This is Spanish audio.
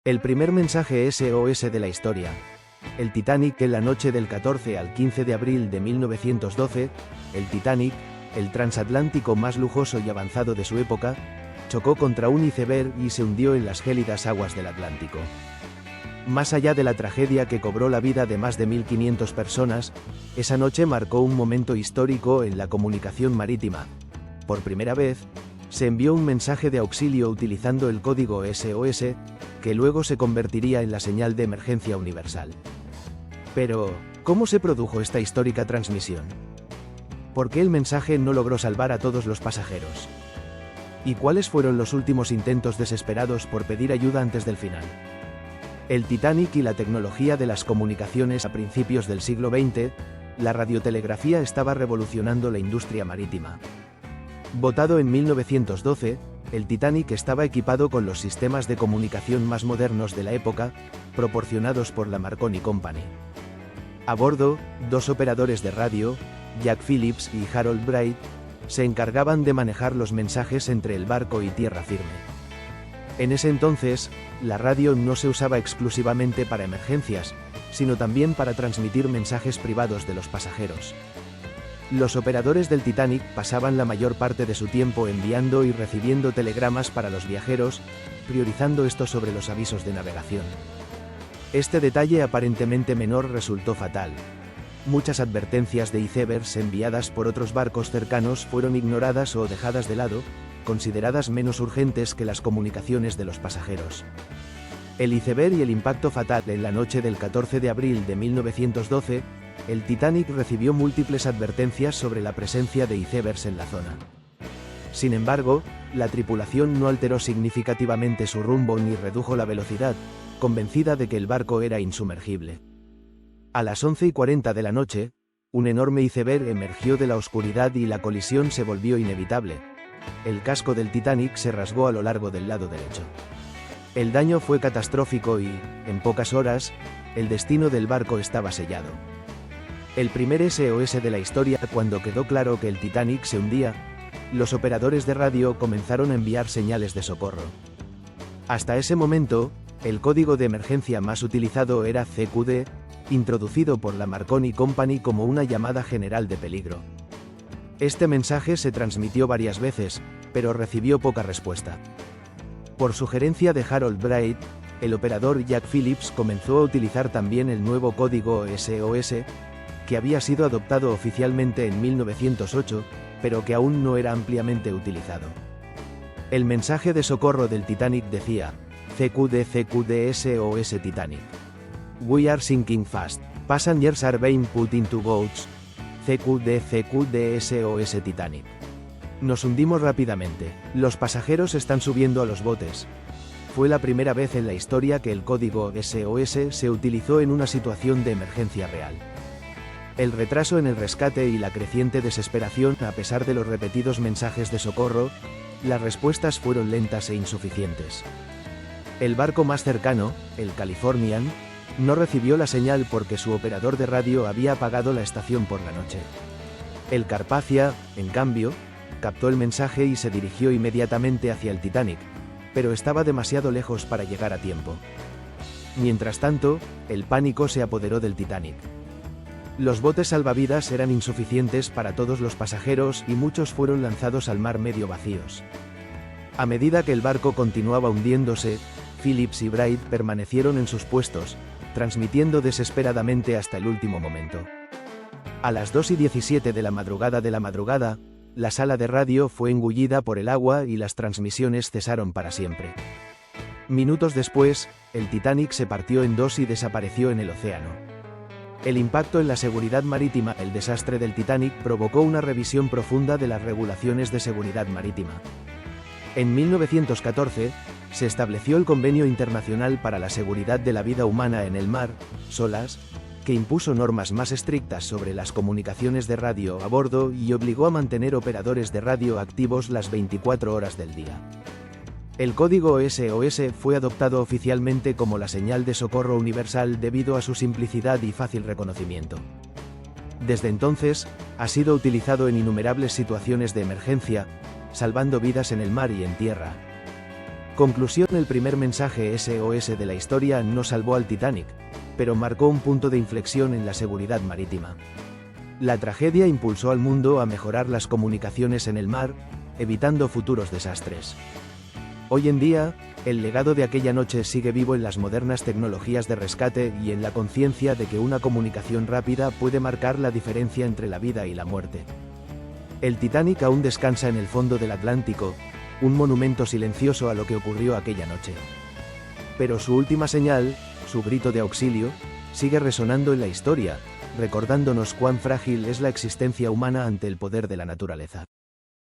El primer mensaje SOS de la historia. El Titanic. En la noche del 14 al 15 de abril de 1912, el Titanic, el transatlántico más lujoso y avanzado de su época, chocó contra un iceberg y se hundió en las gélidas aguas del Atlántico. Más allá de la tragedia que cobró la vida de más de 1.500 personas, esa noche marcó un momento histórico en la comunicación marítima. Por primera vez, se envió un mensaje de auxilio utilizando el código SOS, que luego se convertiría en la señal de emergencia universal. Pero, ¿cómo se produjo esta histórica transmisión? ¿Por qué el mensaje no logró salvar a todos los pasajeros? ¿Y cuáles fueron los últimos intentos desesperados por pedir ayuda antes del final? El Titanic y la tecnología de las comunicaciones. A principios del siglo XX, la radiotelegrafía estaba revolucionando la industria marítima. Botado en 1912, el Titanic estaba equipado con los sistemas de comunicación más modernos de la época, proporcionados por la Marconi Company. A bordo, dos operadores de radio, Jack Phillips y Harold Bright, se encargaban de manejar los mensajes entre el barco y tierra firme. En ese entonces, la radio no se usaba exclusivamente para emergencias, sino también para transmitir mensajes privados de los pasajeros. Los operadores del Titanic pasaban la mayor parte de su tiempo enviando y recibiendo telegramas para los viajeros, priorizando estos sobre los avisos de navegación. Este detalle aparentemente menor resultó fatal. Muchas advertencias de icebergs enviadas por otros barcos cercanos fueron ignoradas o dejadas de lado, consideradas menos urgentes que las comunicaciones de los pasajeros. El iceberg y el impacto fatal. En la noche del 14 de abril de 1912, el Titanic recibió múltiples advertencias sobre la presencia de icebergs en la zona. Sin embargo, la tripulación no alteró significativamente su rumbo ni redujo la velocidad, convencida de que el barco era insumergible. A las 11:40 de la noche, un enorme iceberg emergió de la oscuridad y la colisión se volvió inevitable. El casco del Titanic se rasgó a lo largo del lado derecho. El daño fue catastrófico y, en pocas horas, el destino del barco estaba sellado. El primer SOS de la historia. Cuando quedó claro que el Titanic se hundía, los operadores de radio comenzaron a enviar señales de socorro. Hasta ese momento, el código de emergencia más utilizado era CQD, introducido por la Marconi Company como una llamada general de peligro. Este mensaje se transmitió varias veces, pero recibió poca respuesta. Por sugerencia de Harold Bright, el operador Jack Phillips comenzó a utilizar también el nuevo código SOS, que había sido adoptado oficialmente en 1908, pero que aún no era ampliamente utilizado. El mensaje de socorro del Titanic decía: CQD SOS Titanic. We are sinking fast. Passengers are being put into boats. CQD SOS Titanic. Nos hundimos rápidamente. Los pasajeros están subiendo a los botes. Fue la primera vez en la historia que el código SOS se utilizó en una situación de emergencia real. El retraso en el rescate y la creciente desesperación. A pesar de los repetidos mensajes de socorro, las respuestas fueron lentas e insuficientes. El barco más cercano, el Californian, no recibió la señal porque su operador de radio había apagado la estación por la noche. El Carpathia, en cambio, captó el mensaje y se dirigió inmediatamente hacia el Titanic, pero estaba demasiado lejos para llegar a tiempo. Mientras tanto, el pánico se apoderó del Titanic. Los botes salvavidas eran insuficientes para todos los pasajeros y muchos fueron lanzados al mar medio vacíos. A medida que el barco continuaba hundiéndose, Phillips y Bright permanecieron en sus puestos, transmitiendo desesperadamente hasta el último momento. A las 2:17 de la madrugada, la sala de radio fue engullida por el agua y las transmisiones cesaron para siempre. Minutos después, el Titanic se partió en dos y desapareció en el océano. El impacto en la seguridad marítima. El desastre del Titanic provocó una revisión profunda de las regulaciones de seguridad marítima. En 1914, se estableció el Convenio Internacional para la Seguridad de la Vida Humana en el Mar, SOLAS, que impuso normas más estrictas sobre las comunicaciones de radio a bordo y obligó a mantener operadores de radio activos las 24 horas del día. El código SOS fue adoptado oficialmente como la señal de socorro universal debido a su simplicidad y fácil reconocimiento. Desde entonces, ha sido utilizado en innumerables situaciones de emergencia, salvando vidas en el mar y en tierra. Conclusión: el primer mensaje SOS de la historia no salvó al Titanic, pero marcó un punto de inflexión en la seguridad marítima. La tragedia impulsó al mundo a mejorar las comunicaciones en el mar, evitando futuros desastres. Hoy en día, el legado de aquella noche sigue vivo en las modernas tecnologías de rescate y en la conciencia de que una comunicación rápida puede marcar la diferencia entre la vida y la muerte. El Titanic aún descansa en el fondo del Atlántico, un monumento silencioso a lo que ocurrió aquella noche. Pero su última señal, su grito de auxilio, sigue resonando en la historia, recordándonos cuán frágil es la existencia humana ante el poder de la naturaleza.